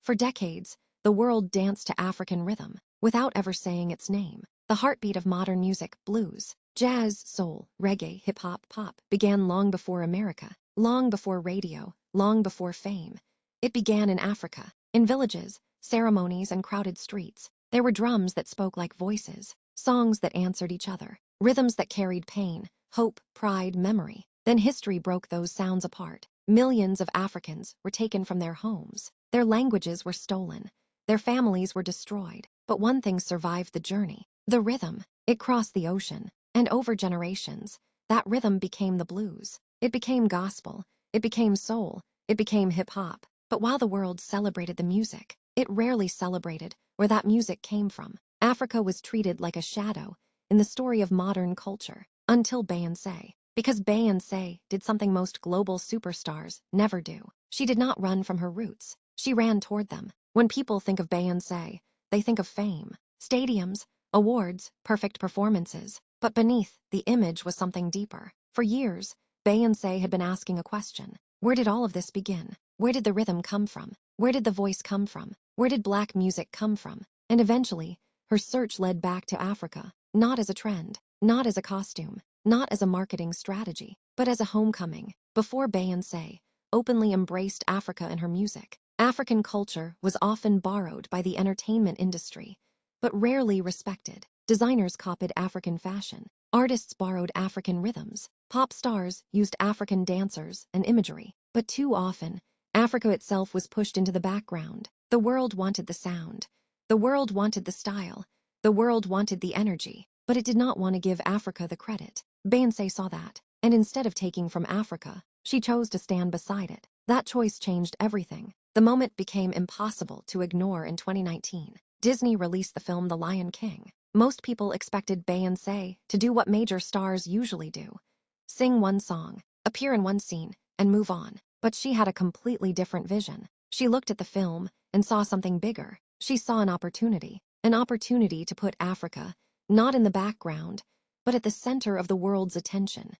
For decades, the world danced to African rhythm without ever saying its name. The heartbeat of modern music, blues, jazz, soul, reggae, hip-hop, pop, began long before America, long before radio, long before fame. It began in Africa, in villages, ceremonies, and crowded streets. There were drums that spoke like voices, songs that answered each other, rhythms that carried pain, hope, pride, memory. Then history broke those sounds apart. Millions of Africans were taken from their homes. Their languages were stolen. Their families were destroyed. But one thing survived the journey: the rhythm. It crossed the ocean, and over generations, that rhythm became the blues. It became gospel. It became soul. It became hip-hop. But while the world celebrated the music, it rarely celebrated where that music came from. Africa was treated like a shadow in the story of modern culture, until Beyoncé. Because Beyoncé did something most global superstars never do. She did not run from her roots. She ran toward them. When people think of Beyoncé, they think of fame, stadiums, awards, perfect performances. But beneath the image was something deeper. For years, Beyoncé had been asking a question. Where did all of this begin? Where did the rhythm come from? Where did the voice come from? Where did black music come from? And eventually, her search led back to Africa, not as a trend, not as a costume, not as a marketing strategy, but as a homecoming. Before Beyoncé openly embraced Africa in her music, African culture was often borrowed by the entertainment industry, but rarely respected. Designers copied African fashion. Artists borrowed African rhythms. Pop stars used African dancers and imagery. But too often, Africa itself was pushed into the background. The world wanted the sound. The world wanted the style. The world wanted the energy. But it did not want to give Africa the credit. Beyoncé saw that, and instead of taking from Africa, she chose to stand beside it. That choice changed everything. The moment became impossible to ignore in 2019. Disney released the film The Lion King. Most people expected Beyoncé to do what major stars usually do: sing one song, appear in one scene, and move on. But she had a completely different vision. She looked at the film and saw something bigger. She saw an opportunity to put Africa not in the background, but at the center of the world's attention.